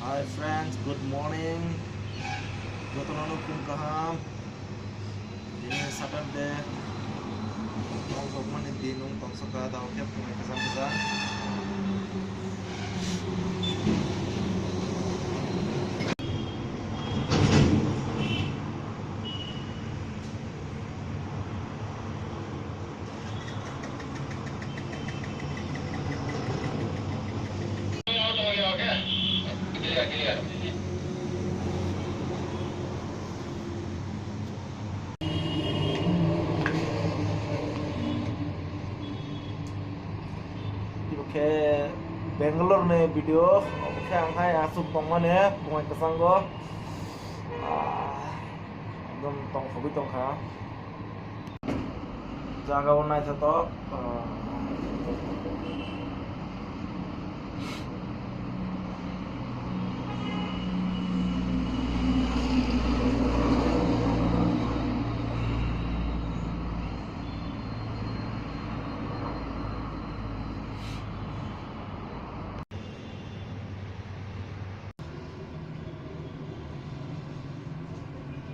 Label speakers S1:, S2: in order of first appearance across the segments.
S1: Hi friends, good morning. Jotono kum kaham. Ini Saturday. Tong sokman di dinung tong soka tau kep kumai kesan-kesan. Oke, Bangalore nih video. Oke, angkai asup tongman ya, kumai kesan go. Dom tong sobi tong kha. Jaga unai sato.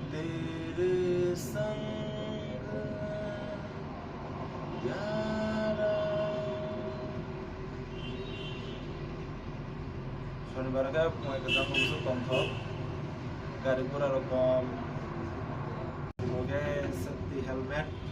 S1: तेरे संग यारा शनिवार का मैं के जाम मुसु तंथो गाड़ी पूरा रकम ओके सेफ्टी हेलमेट